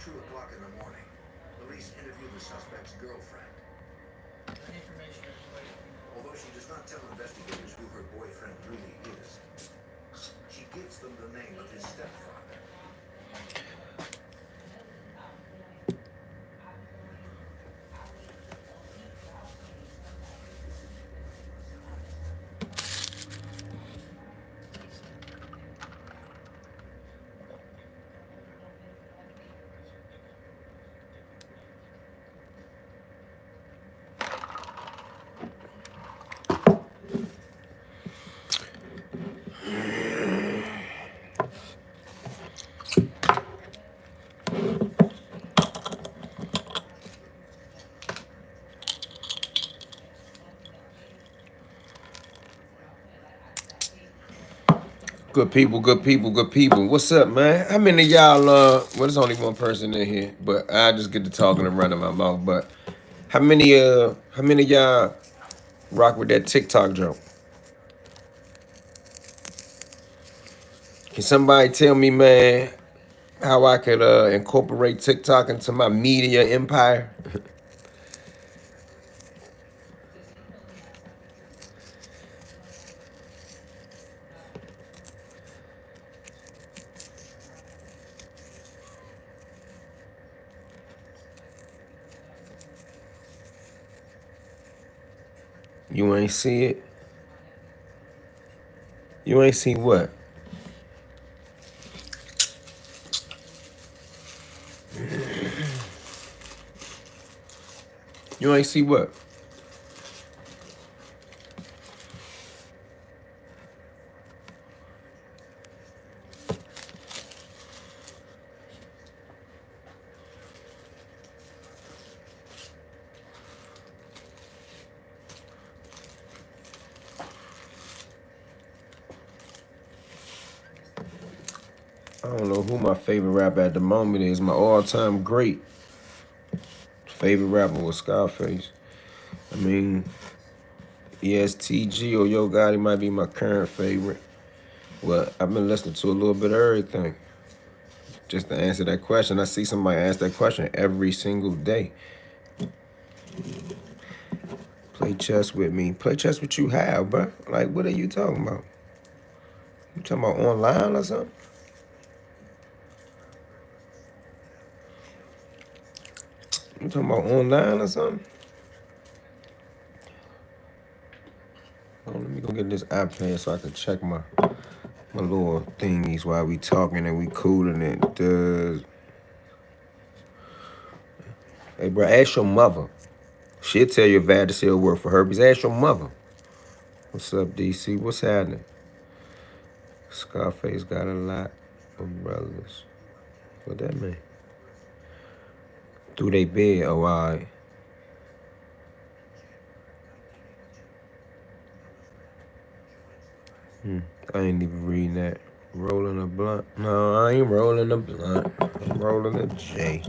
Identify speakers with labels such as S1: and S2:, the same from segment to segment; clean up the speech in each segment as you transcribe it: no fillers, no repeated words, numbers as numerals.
S1: 2 o'clock in the morning. Police interview the suspect's girlfriend. Although she does not tell investigators who her boyfriend really is, she gives them the name of his stepfather.
S2: Good people, good people, good people. What's up, man? How many of y'all, well, there's only one person in here, but I just get to talking and running my mouth. But how many of y'all rock with that TikTok joke? Can somebody tell me, man, how I could incorporate TikTok into my media empire? You ain't see it? You ain't see what? You ain't see what? I don't know who my favorite rapper at the moment is. My all-time great favorite rapper was Scarface. I mean, ESTG or Yo Gotti might be my current favorite. Well, I've been listening to a little bit of everything. Just to answer that question, I see somebody ask that question every single day. Play chess with me. Play chess with you how, bro? Like, what are you talking about? You talking about online or something? You talking about online or something? Oh, let me go get this iPad so I can check my little thingies while we talking and we cooling it. Hey, bro, ask your mother. She'll tell you if Vagisil work for herpes. Ask your mother. What's up, DC? What's happening? Scarface got a lot of brothers. What that mean? Through they bed, oh, all right. I ain't even reading that. Rolling a blunt? No, I ain't rolling a blunt. I'm rolling a J.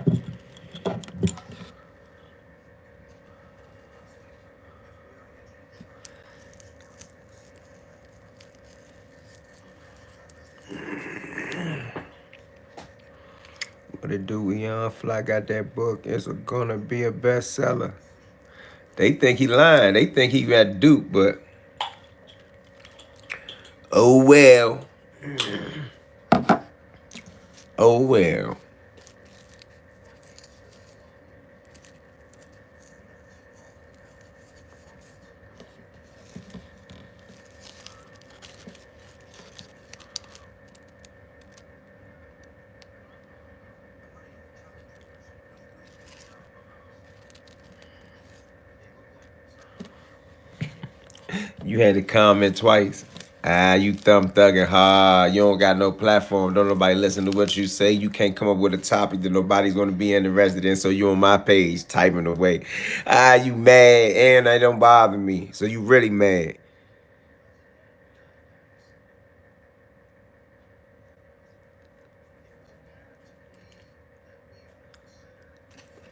S2: What it do? Eon Fly got that book. It's gonna be a bestseller. They think he lying. They think he got duped, but oh well. Oh well. You had to comment twice. You thumb thugging hard. You don't got no platform. Don't nobody listen to what you say. You can't come up with a topic that nobody's gonna be interested in. So you on my page typing away. You mad and that don't bother me. So you really mad.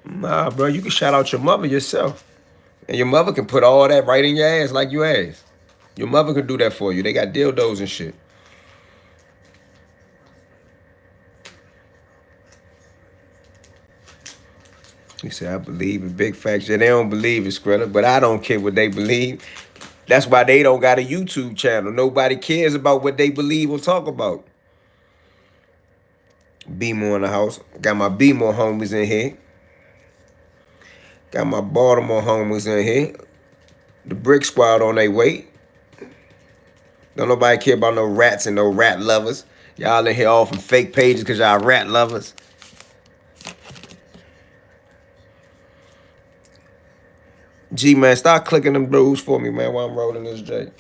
S2: Nah, bro, you can shout out your mother yourself. And your mother can put all that right in your ass like you asked. Your mother can do that for you. They got dildos and shit. You say, I believe in big facts. Yeah, they don't believe it, Skrilla, but I don't care what they believe. That's why they don't got a YouTube channel. Nobody cares about what they believe or talk about. Be more in the house. Got my Be More homies in here. Got my Baltimore homies in here. The Brick Squad on their way. Don't nobody care about no rats and no rat lovers. Y'all in here all from fake pages because y'all rat lovers. G, man, start clicking them blues for me, man, while I'm rolling this J.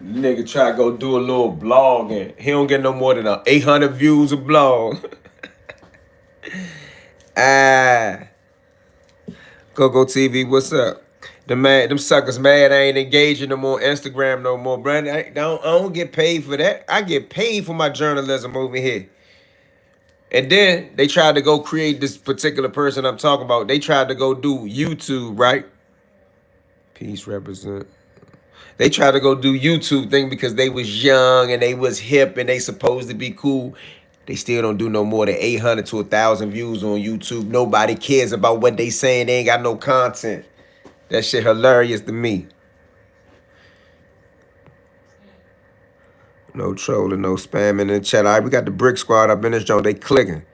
S2: Nigga try to go do a little blog and he don't get no more than 800 views a blog. Go TV, what's up? Them suckers mad I ain't engaging no more Instagram no more, bro. I don't get paid for that. I get paid for my journalism over here. And then they tried to go create this particular person I'm talking about. They tried to go do YouTube, right? Peace represent. They tried to go do YouTube thing because they was young and they was hip and they supposed to be cool. They still don't do no more than 800 to 1,000 views on YouTube. Nobody cares about what they saying. They ain't got no content. That shit hilarious to me. No trolling, no spamming in the chat. All right, we got the Brick Squad up in this joint. They clicking.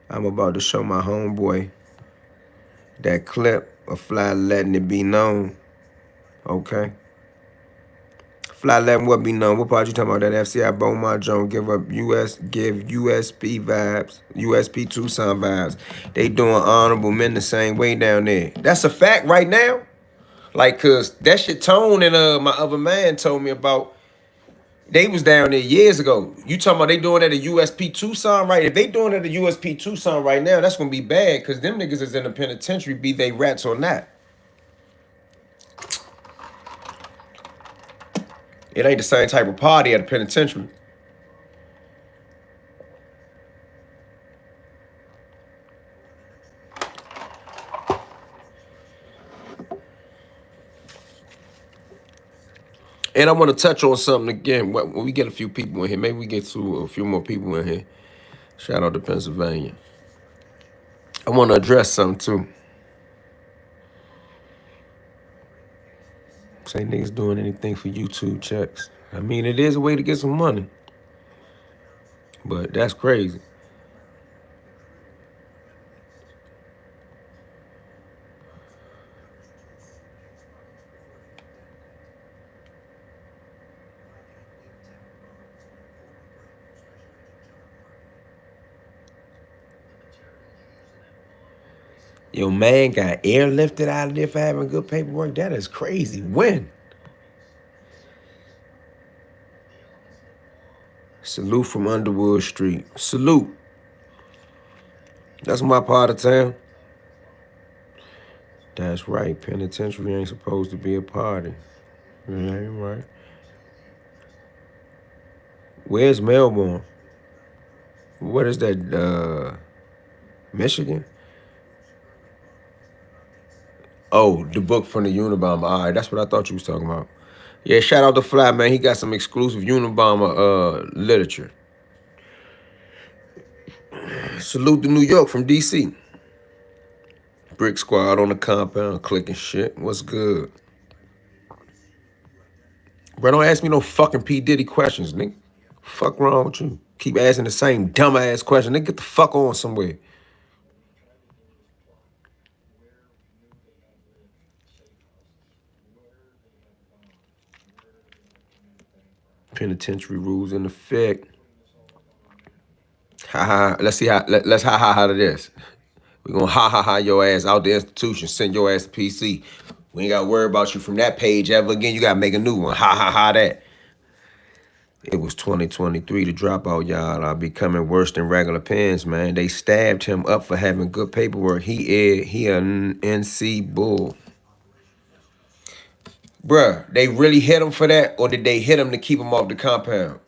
S2: I'm about to show my homeboy that clip of Fly letting it be known. Okay. Fly letting what be known. What part you talking about? That FCI Beaumont joint give USP vibes, USP Tucson vibes. They doing honorable men the same way down there. That's a fact right now. Like, cause that shit Tone and my other man told me about. They was down there years ago. You talking about they doing it at a USP Tucson, right? If they doing it at a USP Tucson right now, that's gonna be bad because them niggas is in the penitentiary, be they rats or not. It ain't the same type of party at a penitentiary. And I want to touch on something again. When we get a few people in here, maybe we get to a few more people in here. Shout out to Pennsylvania. I want to address something too. Say niggas doing anything for YouTube checks. I mean, it is a way to get some money. But that's crazy. Your man got airlifted out of there for having good paperwork. That is crazy. When? Salute from Underwood Street. Salute. That's my part of town. That's right. Penitentiary ain't supposed to be a party. Yeah, you right. Where's Melbourne? What is that? Michigan? Oh, the book from the Unabomber. All right, that's what I thought you was talking about. Yeah, shout out to Fly, man. He got some exclusive Unabomber literature. Salute to New York from D.C. Brick Squad on the compound, clicking shit. What's good? Bro, don't ask me no fucking P. Diddy questions, nigga. Fuck wrong with you? Keep asking the same dumbass question. Nigga, get the fuck on somewhere. Penitentiary rules in effect. Ha ha. Let's see how. Let's ha ha ha to this. We gonna ha ha ha your ass out the institution. Send your ass to PC. We ain't gotta worry about you from that page ever again. You gotta make a new one. Ha ha ha that. It was 2023. The dropout, y'all, are becoming worse than regular pens, man. They stabbed him up for having good paperwork. He an NC bull. Bruh, they really hit him for that, or did they hit him to keep him off the compound?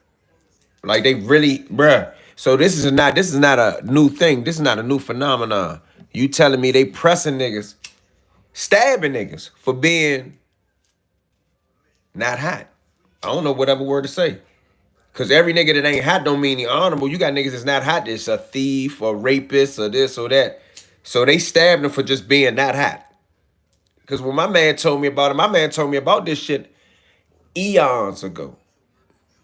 S2: Like they really, bruh. So this is not a new thing. This is not a new phenomenon. You telling me they pressing niggas, stabbing niggas for being not hot? I don't know whatever word to say. Cause every nigga that ain't hot don't mean he honorable. You got niggas that's not hot, that's a thief or rapist or this or that. So they stabbed him for just being not hot. Cause when my man told me about it, my man told me about this shit eons ago.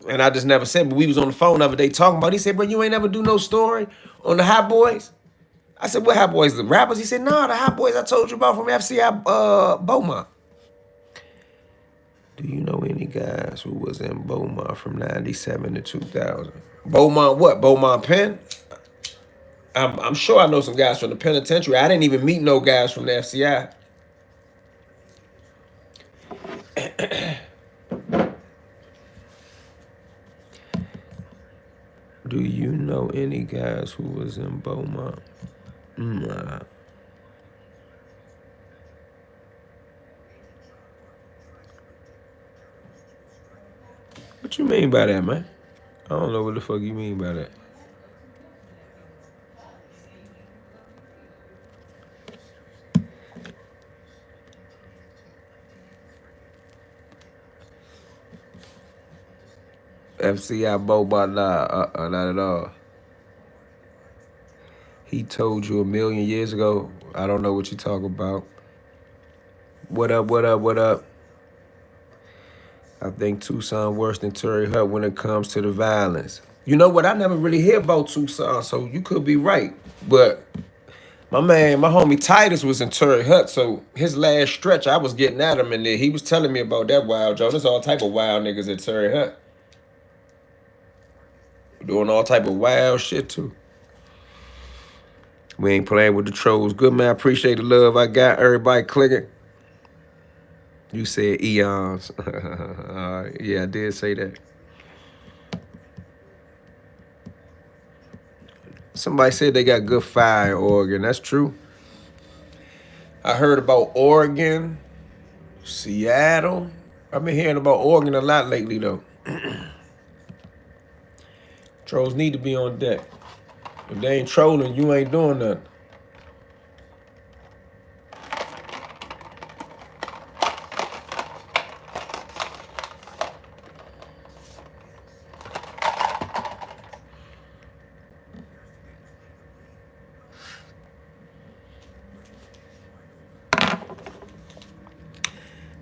S2: And I just never said, but we was on the phone the other day talking about it. He said, bro, you ain't never do no story on the Hot Boys? I said, what Hot Boys, the rappers? He said, nah, the Hot Boys I told you about from FCI Beaumont. Do you know any guys who was in Beaumont from 97 to 2000? Beaumont what? Beaumont Penn? I'm sure I know some guys from the Penitentiary. I didn't even meet no guys from the FCI. Do you know any guys who was in Beaumont? Nah. What you mean by that, man? I don't know what the fuck you mean by that. FCI Beaumont, not at all. He told you 1,000,000 years ago. I don't know what you talk about. What up, what up, what up? I think Tucson worse than Terry Hut when it comes to the violence. You know what? I never really hear about Tucson, so you could be right. But my homie Titus was in Terry Hut, so his last stretch, I was getting at him, and then he was telling me about that wild Joe. There's all type of wild niggas at Terry Hut. Doing all type of wild shit, too. We ain't playing with the trolls. Good, man. I appreciate the love I got. Everybody clicking. You said eons. Yeah, I did say that. Somebody said they got good fire in Oregon. That's true. I heard about Oregon, Seattle. I've been hearing about Oregon a lot lately, though. Trolls need to be on deck. If they ain't trolling, you ain't doing nothing.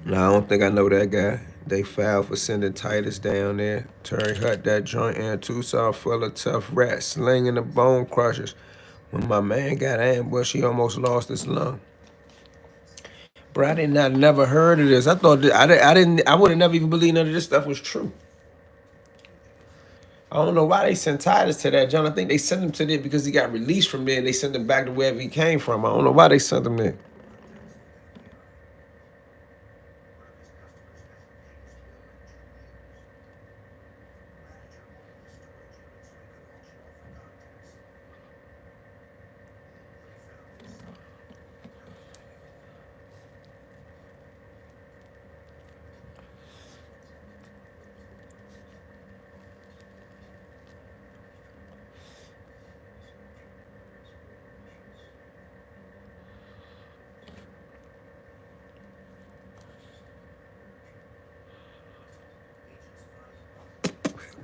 S2: No, I don't think I know that guy. They filed for sending Titus down there. Terry Hut, that joint in Tucson full of tough rats, slinging the bone crushers. When my man got ambushed, he almost lost his lung. Bro, I never heard of this. I thought that, I would have never even believed none of this stuff was true. I don't know why they sent Titus to that, John. I think they sent him to there because he got released from there and they sent him back to wherever he came from. I don't know why they sent him there.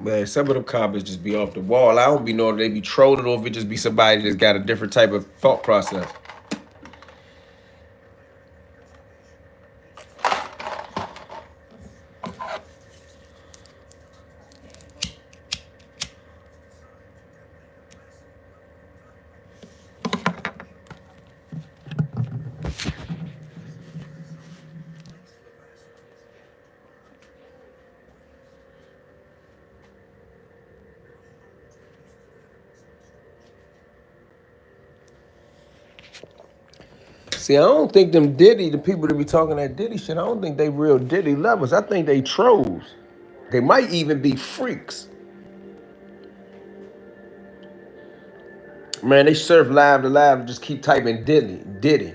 S2: Man, some of them comments just be off the wall. I don't be knowing if they be trolling or if it just be somebody that's got a different type of thought process. See, I don't think them Diddy, the people that be talking that Diddy shit, I don't think they real Diddy lovers. I think they trolls. They might even be freaks. Man, they surf live to live and just keep typing Diddy, Diddy.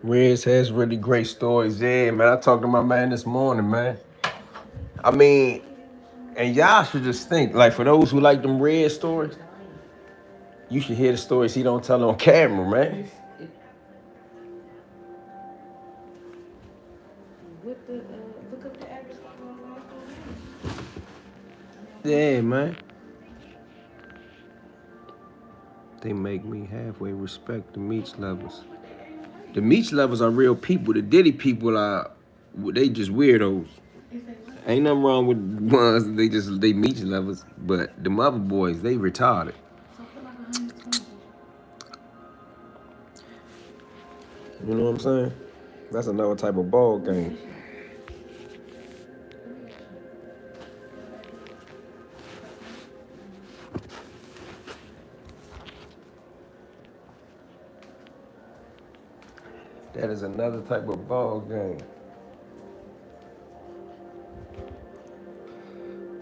S2: Riz has really great stories. Yeah, man. I talked to my man this morning, man. I mean, and y'all should just think, like, for those who like them Red stories, you should hear the stories he don't tell on camera, man. Yeah, man. They make me halfway respect the Meech lovers. The Meech lovers are real people. The Diddy people are, they just weirdos. Ain't nothing wrong with ones, they Meech lovers. But the mother boys, they retarded. You know what I'm saying? That's another type of ball game. That is another type of ball game.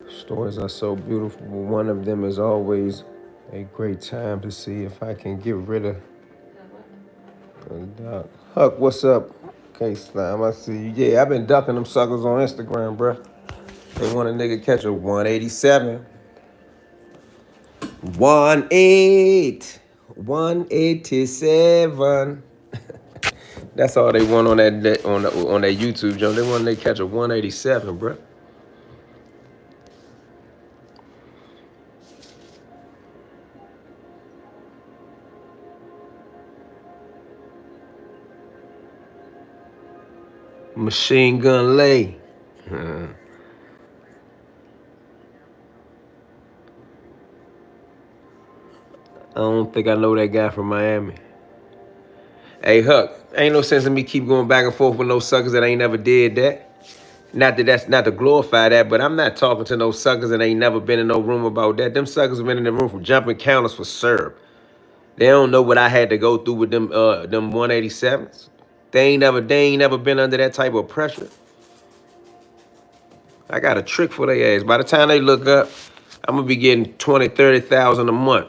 S2: Stories are so beautiful. One of them is always a great time to see if I can get rid of Doc. Huck, what's up? Okay, Slime, I see you. Yeah, I've been ducking them suckers on Instagram, bruh. They want a nigga catch a 187. 187. That's all they want on that on that YouTube jump. They want to catch a 187, bruh. Machine Gun Lay. I don't think I know that guy from Miami. Hey, Huck, ain't no sense in me keep going back and forth with no suckers that ain't never did that. Not that that's not to glorify that, but I'm not talking to no suckers that ain't never been in no room about that. Them suckers have been in the room for jumping counters for syrup. They don't know what I had to go through with them 187s. They ain't never been under that type of pressure. I got a trick for their ass. By the time they look up, I'm gonna be getting 20, 30,000 a month.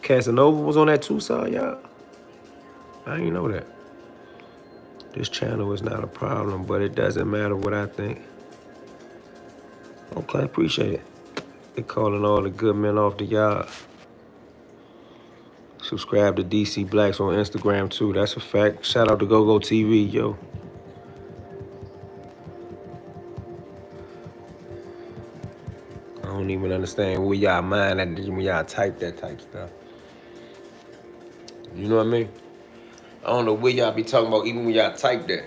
S2: Casanova was on that Tucson, y'all. I didn't know that. This channel is not a problem, but it doesn't matter what I think. Okay, appreciate it. They calling all the good men off the yard. Subscribe to DC Blacks on Instagram too. That's a fact. Shout out to GoGo TV, yo. I don't even understand where y'all mind at when y'all type that type stuff. You know what I mean? I don't know where y'all be talking about even when y'all type that.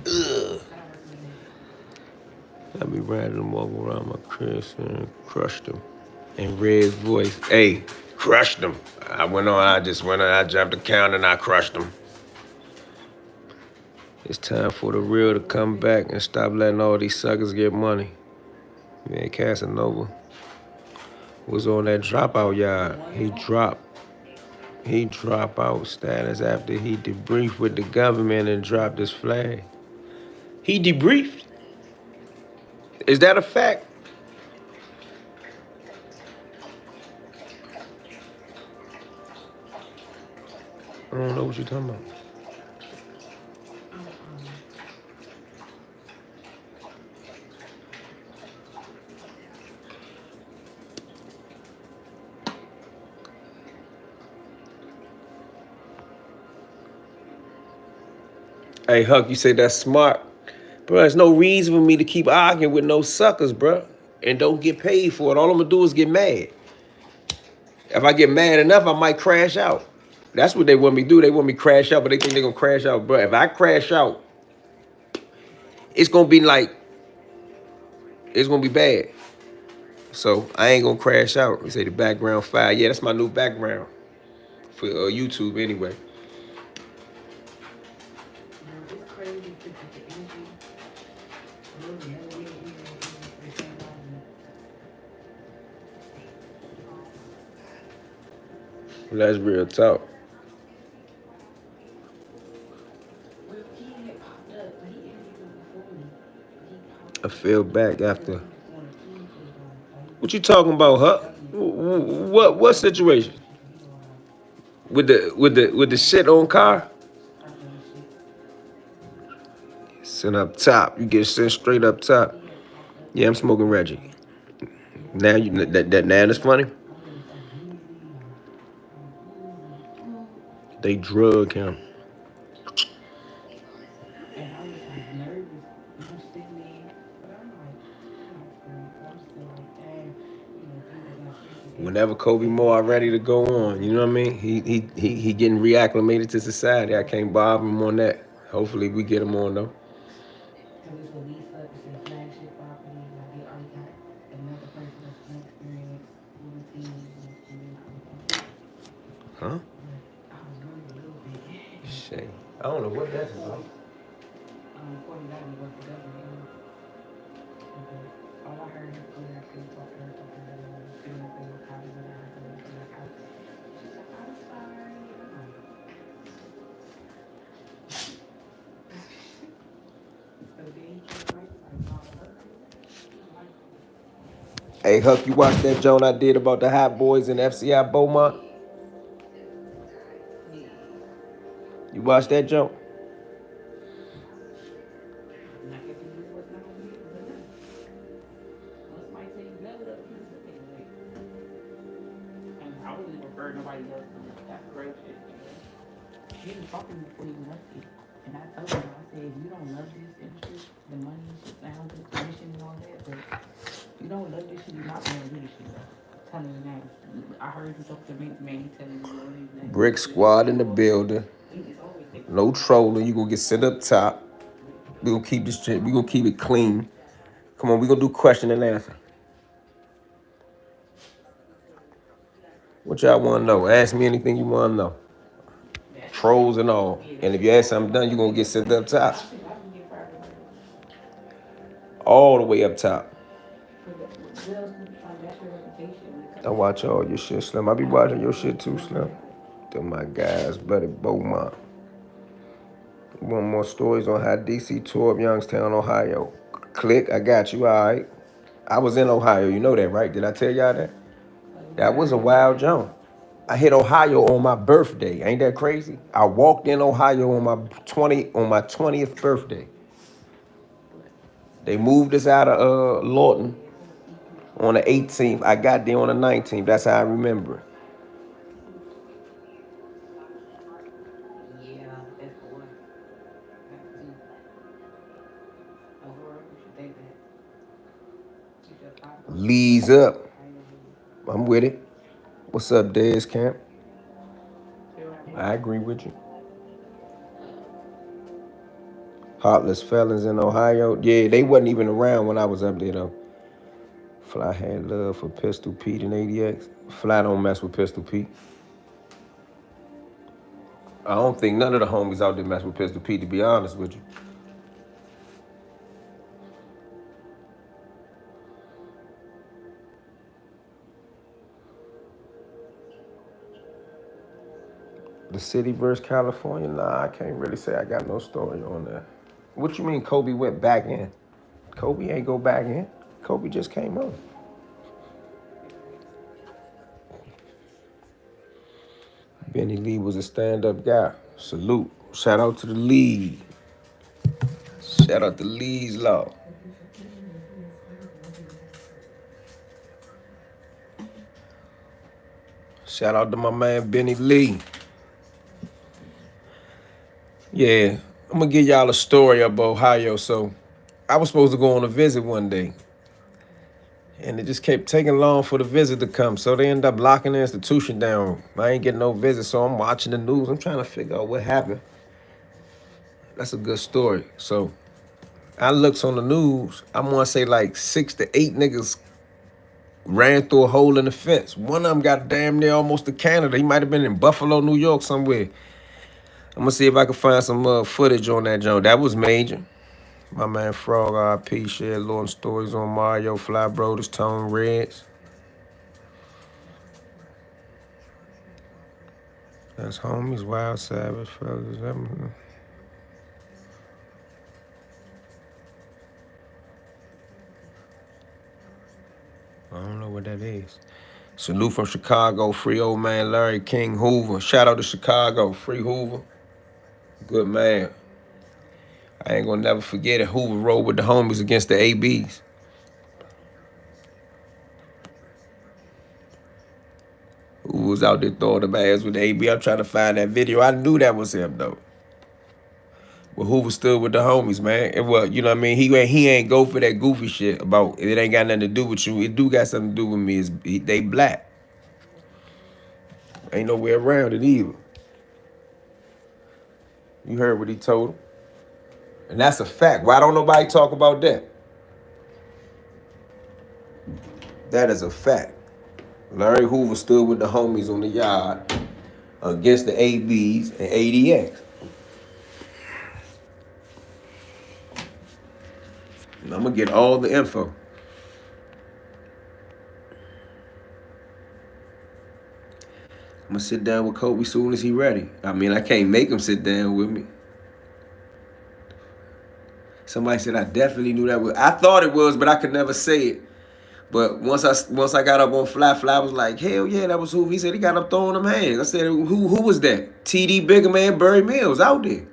S2: Ugh. I be random walk around my crib and crushed them. In Red's voice, hey, crushed them. I jumped the counter and I crushed them. It's time for the real to come back and stop letting all these suckers get money. Man, Casanova was on that dropout yard. He dropped out status after he debriefed with the government and dropped his flag. He debriefed? Is that a fact? I don't know what you're talking about. Hey, Huck, you say that's smart. Bro, there's no reason for me to keep arguing with no suckers, bro. And don't get paid for it. All I'm gonna do is get mad. If I get mad enough, I might crash out. That's what they want me to do. They want me to crash out, but they think they're gonna crash out. Bro, if I crash out, it's gonna be like, it's gonna be bad. So I ain't gonna crash out. You say the background fire. Yeah, that's my new background for YouTube anyway. That's real talk. I fell back after. What you talking about, huh? What situation? With the shit on car? Sent up top. You get sent straight up top. Yeah, I'm smoking Reggie. Now that now that's funny. They drug him. Whenever Kobe Moore ready to go on, you know what I mean? He getting reacclimated to society. I can't bother him on that. Hopefully we get him on though. Huh? Shit. I don't know what that's about. Hey, Huck, you watched that joint I did about the Hot Boys in FCI Beaumont? You watched that joint? Brick Squad in the building. No trolling. You gonna get set up top. We gonna keep this shit. We gonna keep it clean. Come on, we gonna do question and answer. What y'all wanna know? Ask me anything you wanna know. Trolls and all. And if you ask something done, you gonna get set up top. All the way up top. I watch all your shit, Slim. I be watching your shit too, Slim. Them my guys, buddy Beaumont. One more stories on how DC tore up Youngstown, Ohio. Click, I got you, all right. I was in Ohio, you know that, right? Did I tell y'all that? That was a wild jump. I hit Ohio on my birthday. Ain't that crazy? I walked in Ohio on my 20th birthday. They moved us out of Lawton on the 18th. I got there on the 19th. That's how I remember it. Lee's up. I'm with it. What's up, Dez Camp? I agree with you. Heartless felons in Ohio. Yeah, they wasn't even around when I was up there, though. Fly had love for Pistol Pete and ADX. Fly don't mess with Pistol Pete. I don't think none of the homies out there mess with Pistol Pete, to be honest with you. The city versus California? Nah, I can't really say I got no story on that. What you mean Kobe went back in? Kobe ain't go back in. Kobe just came on. Benny Lee was a stand-up guy. Salute. Shout out to the league. Shout out to Lee's Law. Shout out to my man Benny Lee. Yeah, I'm gonna give y'all a story of Ohio. So I was supposed to go on a visit one day, and it just kept taking long for the visit to come. So they ended up locking the institution down. I ain't getting no visit, so I'm watching the news. I'm trying to figure out what happened. That's a good story. So I looked on the news. I'm gonna say like 6 to 8 niggas ran through a hole in the fence. One of them got damn near almost to Canada. He might have been in Buffalo, New York, somewhere. I'm gonna see if I can find some footage on that joint. That was major. My man Frog RP shared little stories on Mario, Fly Broders, Tone Reds. That's homies, Wild Savage, fellas. I don't know what that is. Salute from Chicago, free old man Larry King Hoover. Shout out to Chicago, free Hoover. Good man. I ain't gonna never forget it. Hoover rode with the homies against the ABs. Who was out there throwing them ass with the AB. I'm trying to find that video. I knew that was him though. But Hoover stood with the homies, man. And well, you know what I mean? He ain't go for that goofy shit about it ain't got nothing to do with you. It do got something to do with me. They black. Ain't no way around it either. You heard what he told him. And that's a fact. Why don't nobody talk about that? That is a fact. Larry Hoover stood with the homies on the yard against the ABs and ADX. And I'm gonna get all the info. I'm gonna sit down with Kobe soon as he ready. I mean, I can't make him sit down with me. Somebody said I definitely knew that was. I thought it was, but I could never say it. But once I got up on Fly was like, hell yeah, that was who. He said he got up throwing them hands. I said, who was that? TD Bigger Man, Barry Mills out there.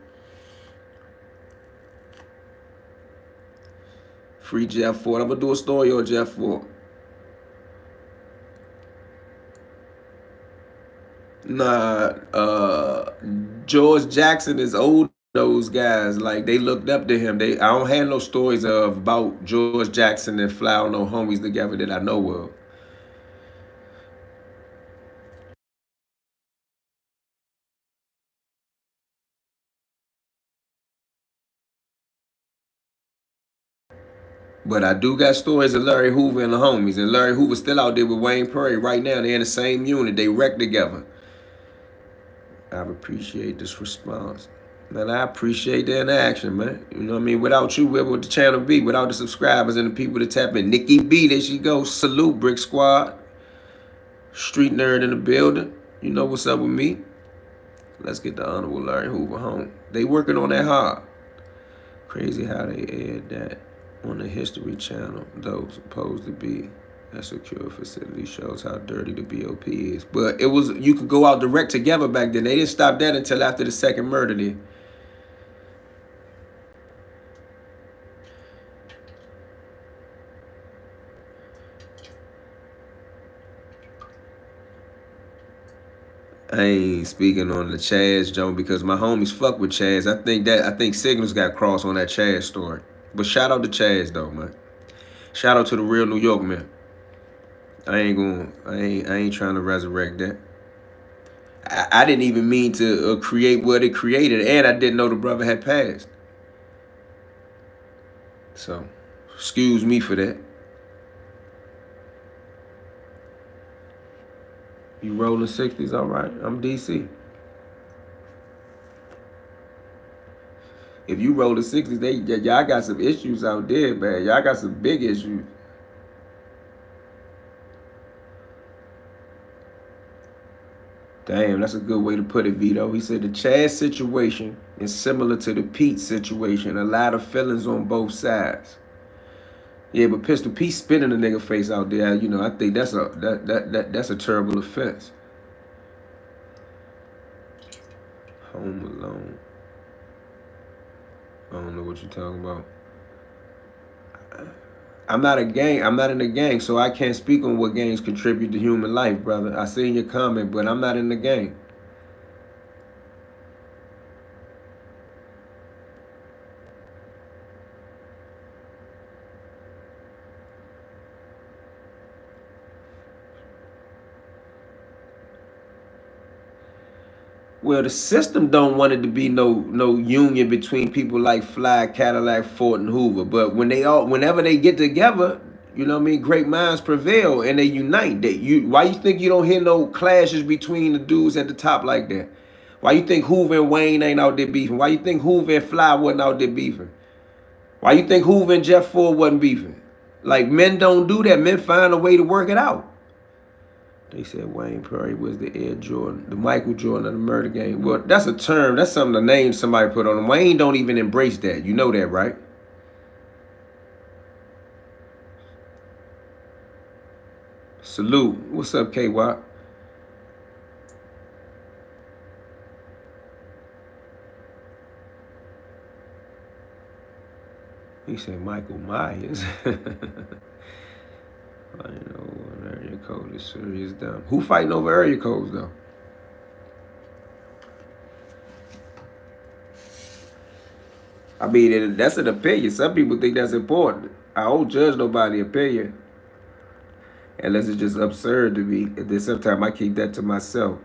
S2: Free Jeff Ford. I'm gonna do a story on Jeff Ford. Nah, George Jackson is old. Those guys, like they looked up to him. I don't have no stories about George Jackson and Fly or no homies together that I know of. But I do got stories of Larry Hoover and the homies, and Larry Hoover still out there with Wayne Perry right now. They're in the same unit. They wreck together. I appreciate this response. Man, I appreciate the interaction, man. You know what I mean? Without you, where would the channel be? Without the subscribers and the people that tap in. Nikki B, there she goes. Salute, Brick Squad. Street nerd in the building. You know what's up with me. Let's get the Honorable Larry Hoover home. They working on that hard. Crazy how they aired that on the History Channel, though supposed to be a secure facility, shows how dirty the BOP is. But it was, you could go out direct together back then. They didn't stop that until after the second murder there. I ain't speaking on the Chaz Joe because my homies fuck with Chaz. I think signals got crossed on that Chaz story. But shout out to Chaz though, man. Shout out to the real New York man. I ain't trying to resurrect that. I didn't even mean to create what it created, and I didn't know the brother had passed. So, excuse me for that. You rolling 60s, all right? I'm DC. If you roll the 60s, y'all got some issues out there, man. Y'all got some big issues. Damn, that's a good way to put it, Vito. He said the Chaz situation is similar to the Pete situation. A lot of feelings on both sides. Yeah, but Pistol Pete spinning a nigga face out there, you know, I think that's a terrible offense. Home Alone. I don't know what you're talking about. I'm not in a gang, so I can't speak on what gangs contribute to human life, brother. I seen your comment, but I'm not in the gang. Well, the system don't want it to be no union between people like Fly, Cadillac, Ford, and Hoover. But whenever they get together, you know what I mean, great minds prevail and they unite. Why you think you don't hear no clashes between the dudes at the top like that? Why you think Hoover and Wayne ain't out there beefing? Why you think Hoover and Fly wasn't out there beefing? Why you think Hoover and Jeff Ford wasn't beefing? Like, men don't do that. Men find a way to work it out. They said Wayne Perry was the Air Jordan, the Michael Jordan of the murder game. Well, that's a term. That's something the name somebody put on him. Wayne don't even embrace that. You know that, right? Salute. What's up, KY? He said Michael Myers. I know an area code is serious dumb. Who fighting over area codes though? I mean, that's an opinion. Some people think that's important. I don't judge nobody's opinion unless it's just absurd to me. And then sometimes I keep that to myself.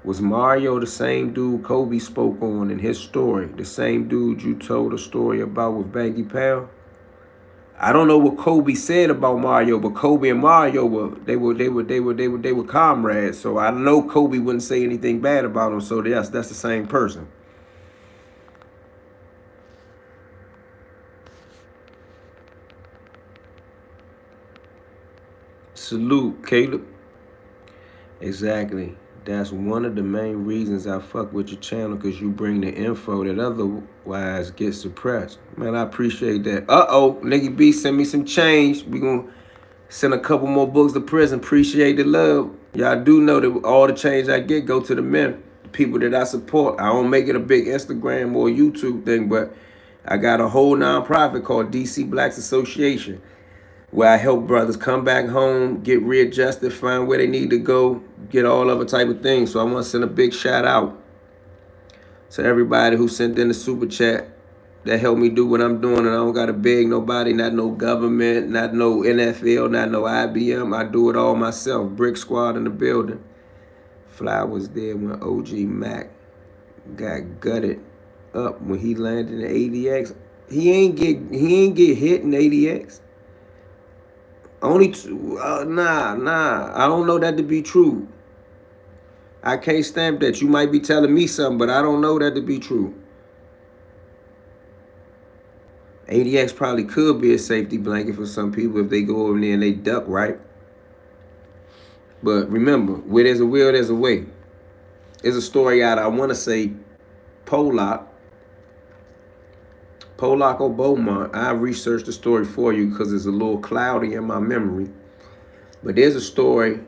S2: Was Mario the same dude Kobe spoke on in his story? The same dude you told a story about with Banky Pound? I don't know what Kobe said about Mario, but Kobe and Mario were comrades. So I know Kobe wouldn't say anything bad about him. So yes, that's the same person. Salute, Caleb. Exactly. That's one of the main reasons I fuck with your channel, because you bring the info that otherwise gets suppressed. Man, I appreciate that. Uh-oh, Nigga B send me some change. We gonna send a couple more books to prison. Appreciate the love. Y'all do know that all the change I get go to the men, the people that I support. I don't make it a big Instagram or YouTube thing, but I got a whole nonprofit called DC Blacks Association, where I help brothers come back home, get readjusted, find where they need to go, get all other type of things. So I want to send a big shout out to everybody who sent in the super chat that helped me do what I'm doing. And I don't got to beg nobody, not no government, not no NFL, not no IBM. I do it all myself. Brick Squad in the building. Fly was there when OG Mac got gutted up when he landed in ADX. He ain't get hit in ADX. Only two, nah. I don't know that to be true. I can't stamp that. You might be telling me something, but I don't know that to be true. ADX probably could be a safety blanket for some people if they go over there and they duck, right? But remember, where there's a will, there's a way. There's a story out of, I want to say, Pollock or Beaumont. I researched the story for you because it's a little cloudy in my memory. But there's a story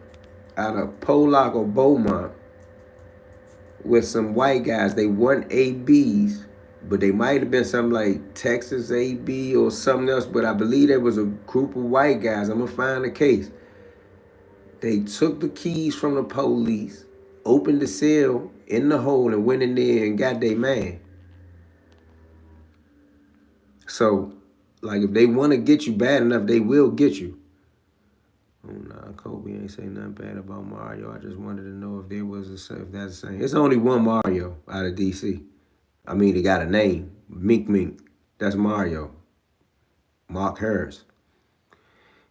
S2: out of Pollock or Beaumont with some white guys. They weren't ABs, but they might have been something like Texas AB or something else. But I believe there was a group of white guys. I'm going to find the case. They took the keys from the police, opened the cell in the hole, and went in there and got their man. So, like, if they want to get you bad enough, they will get you. Oh, nah, Kobe ain't say nothing bad about Mario. I just wanted to know if if that's the same. It's only one Mario out of DC. I mean, he got a name. Mink. That's Mario. Mark Harris.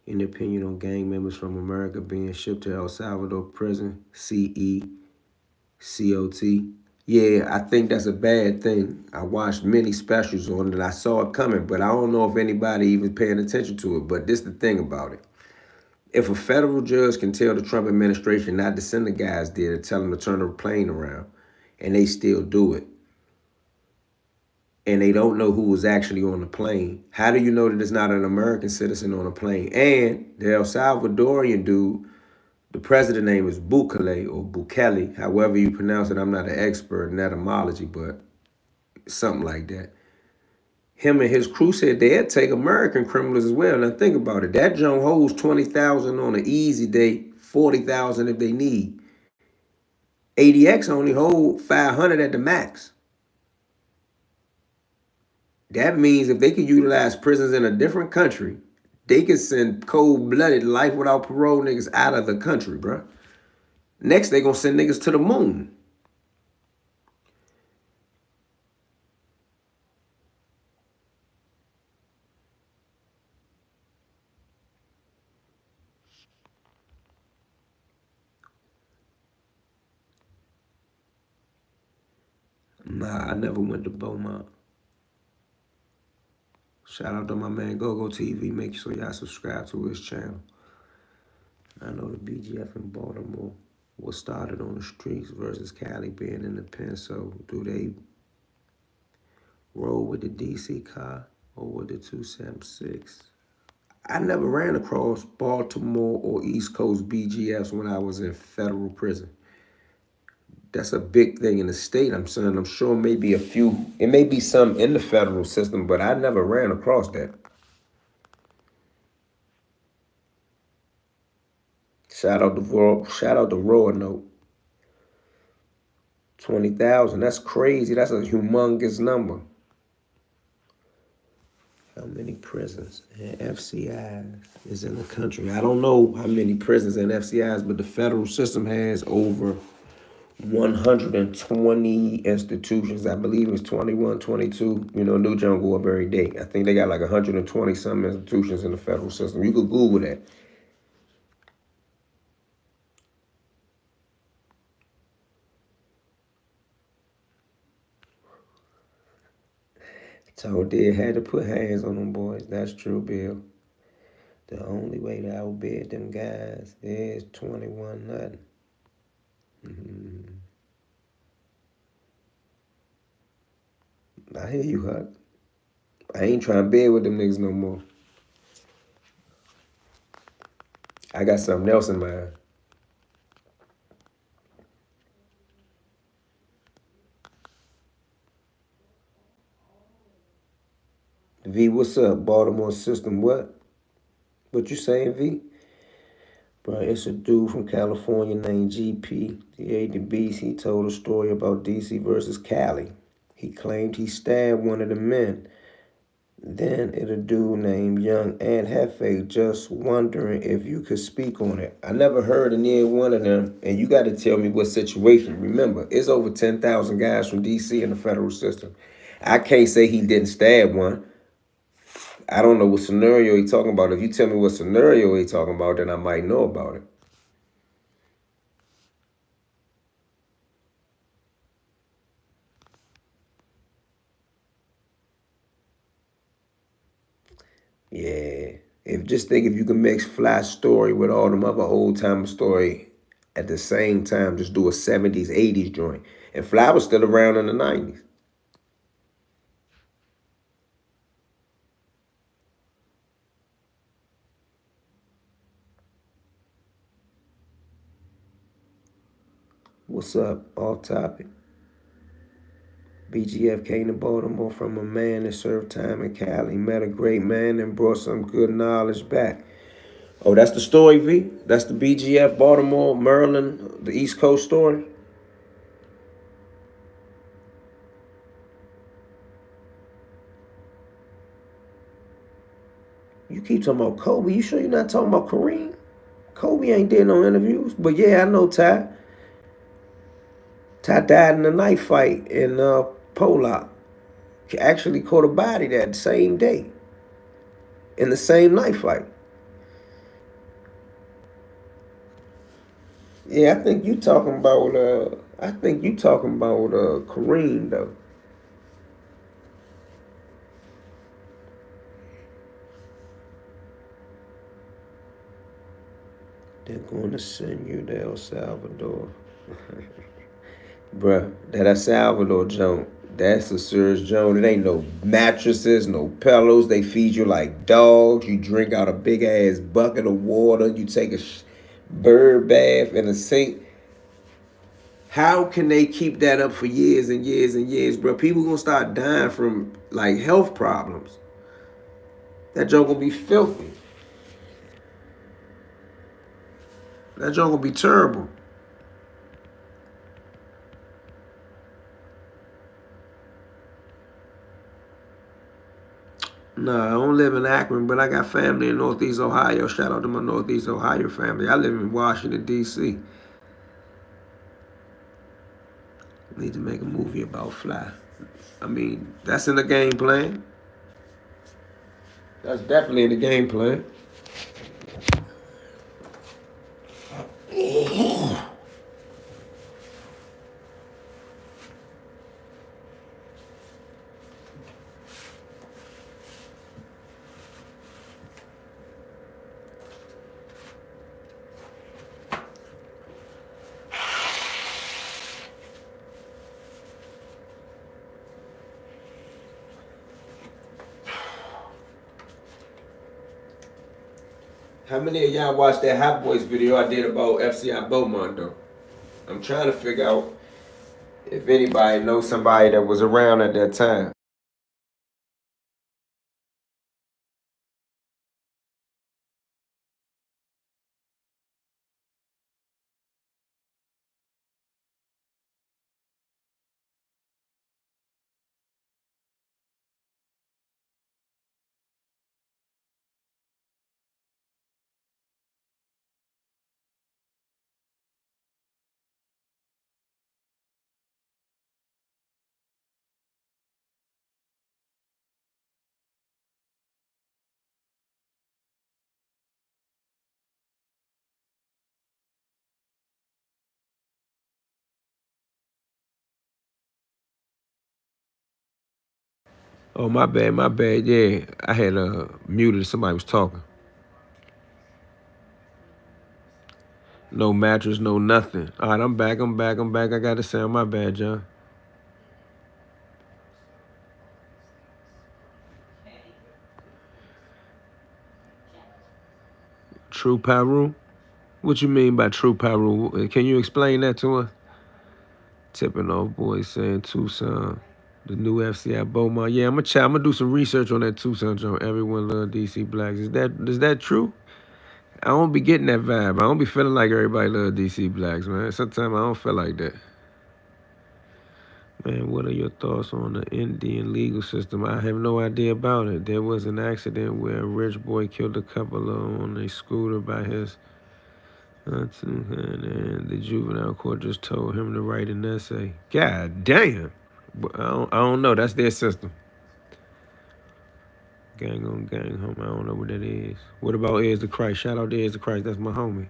S2: Any opinion on gang members from America being shipped to El Salvador prison? CECOT. Yeah, I think that's a bad thing. I watched many specials on it. I saw it coming, but I don't know if anybody even paying attention to it. But this is the thing about it. If a federal judge can tell the Trump administration not to send the guys there to tell them to turn the plane around, and they still do it, and they don't know who was actually on the plane, how do you know that it's not an American citizen on a plane? And the El Salvadorian dude, the president name is Bukele or Bukele, however you pronounce it. I'm not an expert in etymology, but something like that. Him and his crew said they'd take American criminals as well. Now think about it. That Joan holds 20,000 on an easy day, 40,000 if they need. ADX only hold 500 at the max. That means if they could utilize prisons in a different country, they could send cold-blooded life without parole niggas out of the country, bro. Next, they gonna send niggas to the moon. Nah, I never went to Beaumont. Shout out to my man GoGo TV. Make sure y'all subscribe to his channel. I know the BGF in Baltimore was started on the streets versus Cali being in the pen. So do they roll with the DC car or with the 276? I never ran across Baltimore or East Coast BGFs when I was in federal prison. That's a big thing in the state. I'm saying, I'm sure maybe a few, it may be some in the federal system, but I never ran across that. Shout out to Roanoke. 20,000. That's crazy. That's a humongous number. How many prisons and FCIs is in the country? I don't know how many prisons and FCIs, but the federal system has over 120 institutions. I believe it's 21, 22. You know, New Jungle up every day. I think they got like 120 some institutions in the federal system. You could Google that. So they had to put hands on them boys. That's true, Bill. The only way to outbid them guys is 21-0. I hear you, Huck. I ain't trying to bid with them niggas no more. I got something else in mind. V, what's up? Baltimore system, what? What you saying, V? Bro, it's a dude from California named GP. The A to Beast, he told a story about DC versus Cali. He claimed he stabbed one of the men. Then it a dude named Young and Hefe, just wondering if you could speak on it. I never heard of near one of them, and you got to tell me what situation. Remember, it's over 10,000 guys from DC in the federal system. I can't say he didn't stab one. I don't know what scenario he talking about. If you tell me what scenario he talking about, then I might know about it. Yeah. Just think if you can mix Fly's story with all them other old time story at the same time, just do a 70s, 80s joint. And Fly was still around in the 90s. What's up? Off topic. BGF came to Baltimore from a man that served time in Cali, met a great man and brought some good knowledge back. Oh, that's the story, V? That's the BGF, Baltimore, Maryland, the East Coast story? You keep talking about Kobe. You sure you're not talking about Kareem? Kobe ain't did no interviews. But yeah, I know Ty. Ty died in a knife fight in Pollock. Actually caught a body that same day in the same knife fight. Yeah, I think you talking about Kareem though. They're going to send you to El Salvador. Bruh, that El Salvador joint, that's a serious joint. It ain't no mattresses, no pillows. They feed you like dogs. You drink out a big ass bucket of water. You take a bird bath in a sink. How can they keep that up for years and years and years, bro? People gonna start dying from like health problems. That joint gonna be filthy. That joint gonna be terrible. Nah, I don't live in Akron, but I got family in Northeast Ohio. Shout out to my Northeast Ohio family. I live in Washington, D.C. Need to make a movie about Fly. I mean, that's in the game plan. That's definitely in the game plan. How many of y'all watched that Hot Boys video I did about FCI Burlington though? I'm trying to figure out if anybody knows somebody that was around at that time. Oh, my bad, my bad. Yeah, I had muted. Somebody was talking. No mattress, no nothing. All right, I'm back. I got to sound. My bad, John. True Paru? What you mean by true Paru? Can you explain that to us? Tipping off boys saying Tucson, the new FCI Beaumont. Yeah, I'm gonna do some research on that Tucson joint. Everyone love DC Blacks. Is that true? I don't be getting that vibe. I don't be feeling like everybody love DC Blacks, man. Sometimes I don't feel like that. Man, what are your thoughts on the Indian legal system? I have no idea about it. There was an accident where a rich boy killed a couple on a scooter by his and the juvenile court just told him to write an essay. God damn. I don't know. That's their system. Gang on gang, homie. I don't know what that is. What about Is the Christ? Shout out to Is the Christ. That's my homie.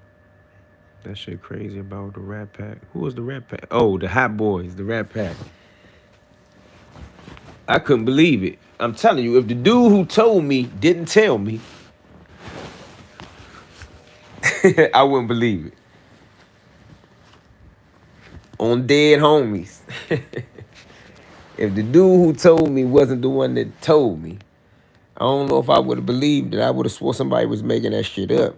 S2: That shit crazy about the Rat Pack. Who was the Rat Pack? Oh, the Hot Boys, the Rat Pack. I couldn't believe it. I'm telling you, if the dude who told me didn't tell me, I wouldn't believe it. On dead homies. If the dude who told me wasn't the one that told me, I don't know if I would have believed it. I would have swore somebody was making that shit up.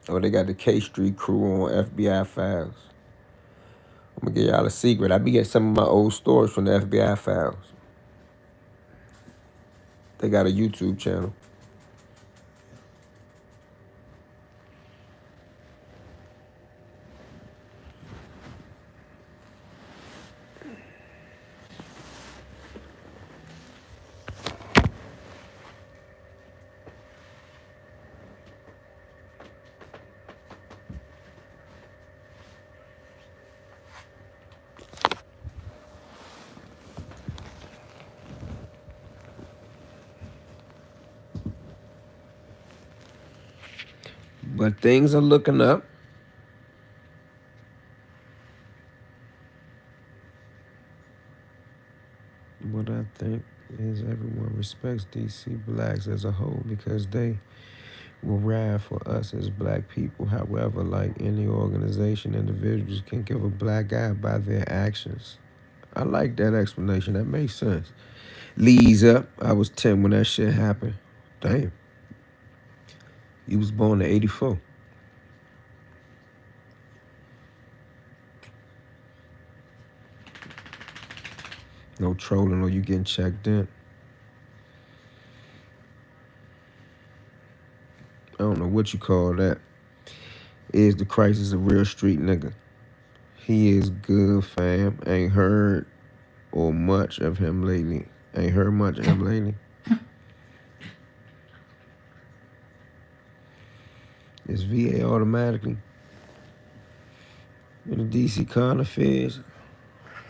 S2: Oh, they got the K Street crew on FBI files. I'm gonna give y'all a secret. I be getting some of my old stories from the FBI files. They got a YouTube channel. But things are looking up. What I think is everyone respects DC Blacks as a whole because they will ride for us as black people. However, like any organization, individuals can give a black guy by their actions. I like that explanation. That makes sense. Lee's up. I was 10 when that shit happened. Damn. He was born in 84. No trolling or you getting checked in. I don't know what you call that. Is the crisis a real street nigga? He is good, fam. Ain't heard or much of him lately. Ain't heard much of him lately. Is VA automatically in the DC kind of feds?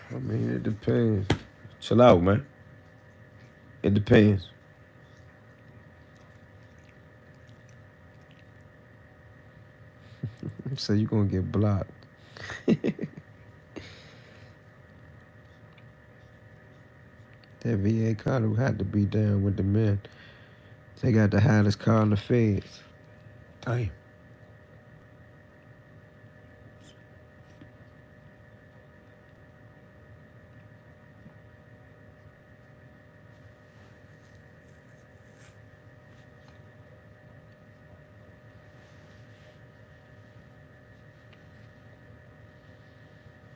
S2: I mean, it depends. Chill out, man. It depends. So you gonna get blocked. That VA car had to be down with the men. They got the hottest car in the feds. Damn.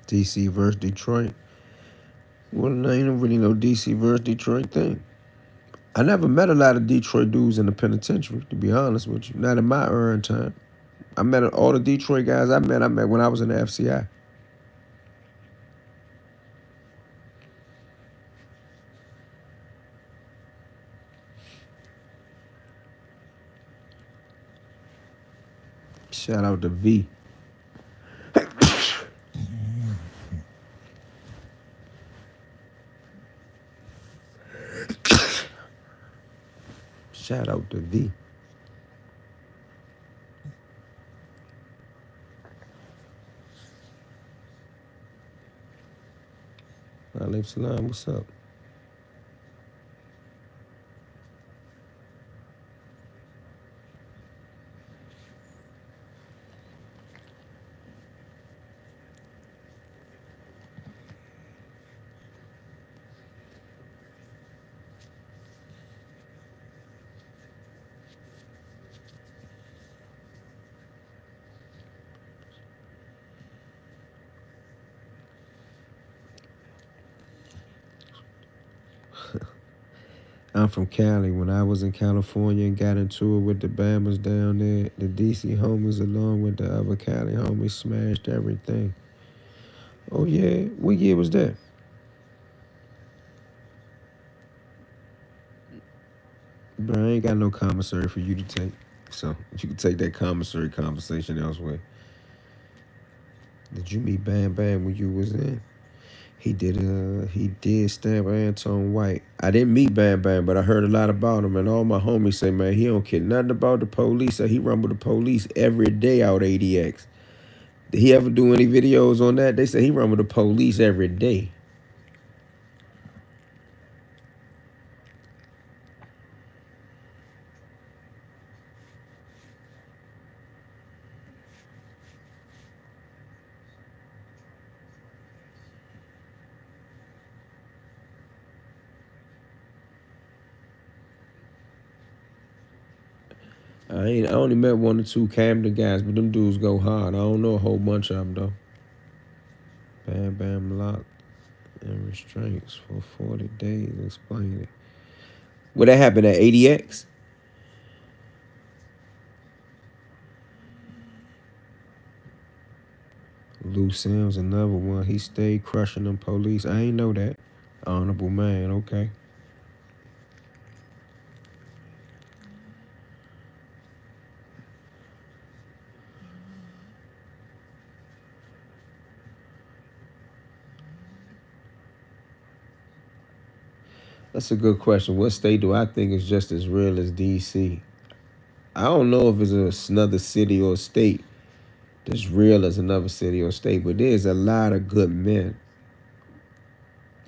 S2: DC versus Detroit. Well, ain't really no DC versus Detroit thing. I never met a lot of Detroit dudes in the penitentiary, to be honest with you. Not in my earn time. I met all the Detroit guys I met when I was in the FCI. Shout out to V. Shout out to V. Alaikum salam, what's up? I'm from Cali. When I was in California and got into it with the Bammers down there, the DC homies along with the other Cali homies smashed everything. Oh yeah, what year was that? Bro, I ain't got no commissary for you to take. So you can take that commissary conversation elsewhere. Did you meet Bam Bam when you was in? He did stamp Anton White. I didn't meet Bam Bam, but I heard a lot about him, and all my homies say, man, he don't care nothing about the police. So he rumble the police every day out ADX. Did he ever do any videos on that? They say he rumble the police every day. I only met one or two Camden guys, but them dudes go hard. I don't know a whole bunch of them though. Bam Bam locked and restraints for 40 days. Explain it. What that happened at ADX? Lou Sims, another one. He stayed crushing them police. I ain't know that. Honorable man, okay. That's a good question. What state do I think is just as real as DC? I don't know if it's another city or state that's real as another city or state, but there's a lot of good men.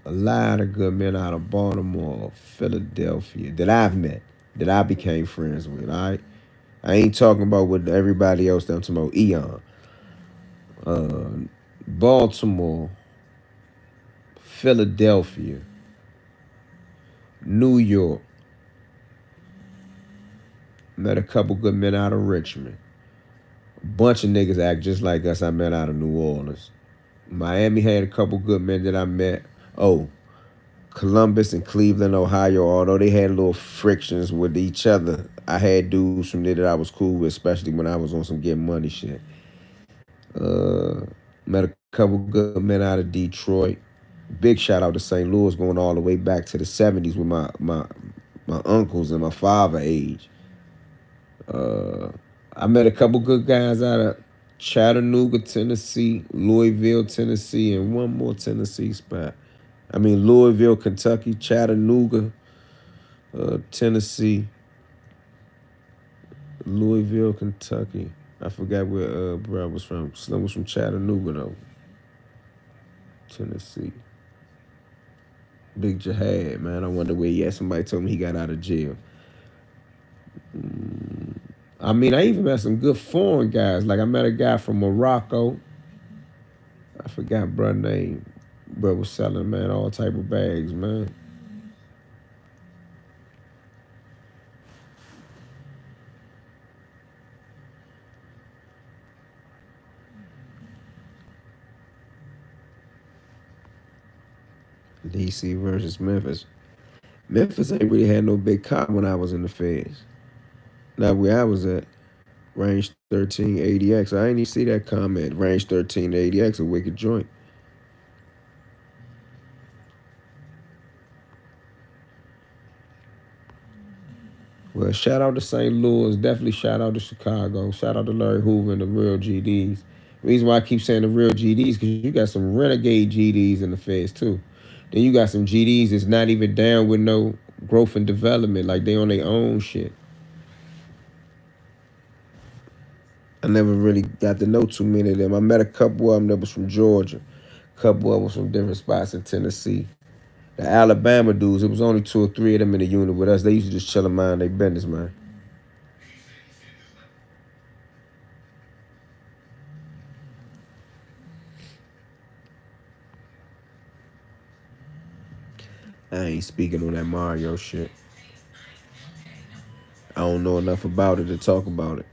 S2: A lot of good men out of Baltimore, Philadelphia that I've met, that I became friends with. All right, I ain't talking about with everybody else that I'm talking about. Eon, Baltimore, Philadelphia, New York. Met a couple good men out of Richmond. A bunch of niggas act just like us I met out of New Orleans. Miami had a couple good men that I met. Oh, Columbus and Cleveland, Ohio, although they had little frictions with each other, I had dudes from there that I was cool with, especially when I was on some get money shit. Uh, Met a couple good men out of Detroit. Big shout out to St. Louis, going all the way back to the '70s with my uncles and my father age. Uh, I met a couple good guys out of Chattanooga, Tennessee, Louisville, Tennessee, and one more Tennessee spot. I mean, Louisville, Kentucky, Chattanooga, Tennessee, Louisville, Kentucky. I forgot where bro was from. Slim was from Chattanooga though. Tennessee. Big Jihad, man. I wonder where he at. Somebody told me he got out of jail. I mean, I even met some good foreign guys. Like I met a guy from Morocco. I forgot bro name. Bro was selling, man, all type of bags, man. DC versus Memphis. Memphis ain't really had no big cop when I was in the feds. Not where I was at. Range 13 ADX. I ain't even see that comment. Range 13 ADX, a wicked joint. Well, shout out to St. Louis. Definitely shout out to Chicago. Shout out to Larry Hoover and the real GDs. Reason why I keep saying the real GDs because you got some renegade GDs in the feds too. Then you got some GDs that's not even down with no growth and development. Like they on their own shit. I never really got to know too many of them. I met a couple of them that was from Georgia. A couple of them was from different spots in Tennessee. The Alabama dudes, it was only 2 or 3 of them in the unit with us. They used to just chill and mind their business, man. I ain't speaking on that Mario shit. I don't know enough about it to talk about it.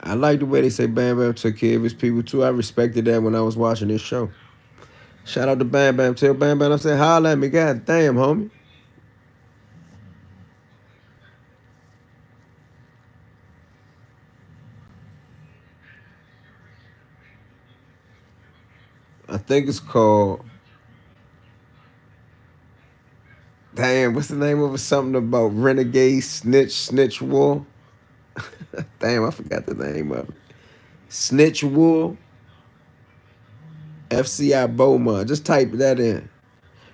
S2: I like the way they say Bam Bam took care of his people too. I respected that when I was watching this show. Shout out to Bam Bam. Tell Bam Bam I said, holla at me. God damn, homie. I think it's called. Damn, what's the name of it? Something about Renegade Snitch War. Damn, I forgot the name of it. Snitch War. FCI Beaumont. Just type that in.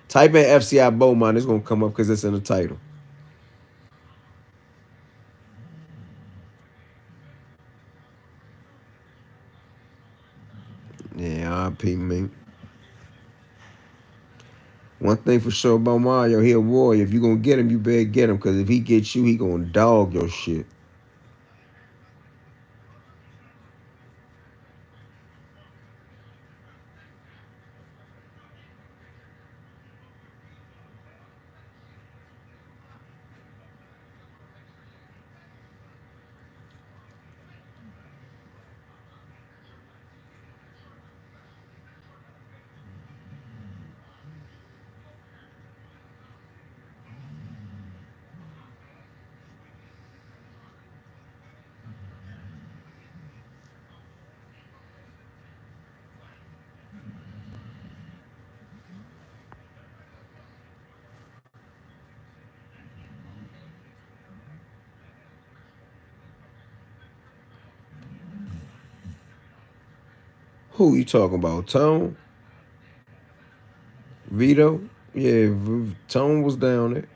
S2: Type in FCI Beaumont. It's gonna come up because it's in the title. Yeah, R.P. Mink. One thing for sure about Mario, he a warrior. If you gonna get him, you better get him. Cause if he gets you, he gonna dog your shit. Who you talking about? Tone? Vito? Yeah, Tone was down there.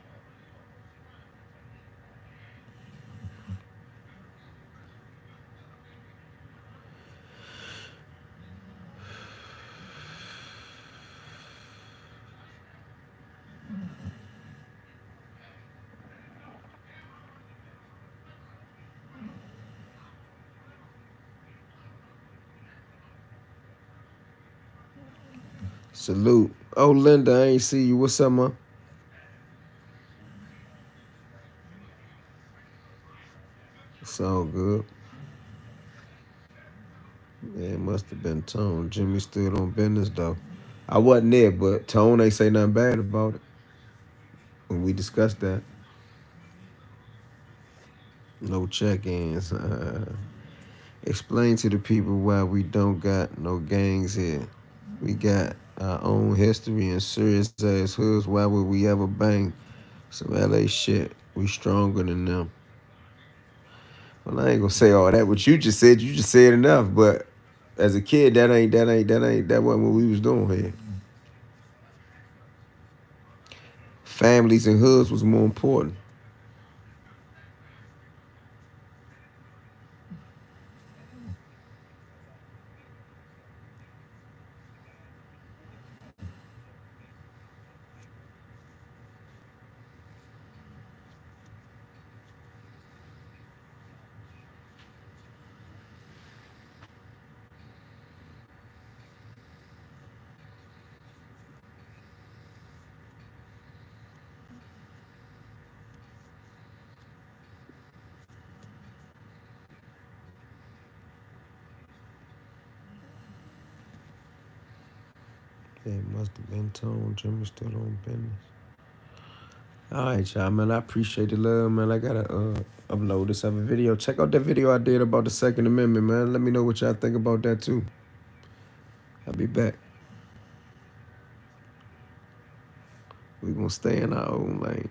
S2: Salute. Oh, Linda, I ain't see you. What's up, man? It's all good. Yeah, it must have been Tone. Jimmy stood on business, though. I wasn't there, but Tone ain't say nothing bad about it when we discussed that. No check-ins. Explain to the people why we don't got no gangs here. We got our own history and serious ass hoods. Why would we ever bang some LA shit? We stronger than them. Well, I ain't gonna say all that. What you just said enough. But as a kid, that wasn't what we was doing here. Families and hoods was more important. It must have been Tone. Jimmy stood on business. All right, y'all, man. I appreciate the love, man. I gotta upload this other video. Check out that video I did about the Second Amendment, man. Let me know what y'all think about that too. I'll be back. We gonna stay in our own lane.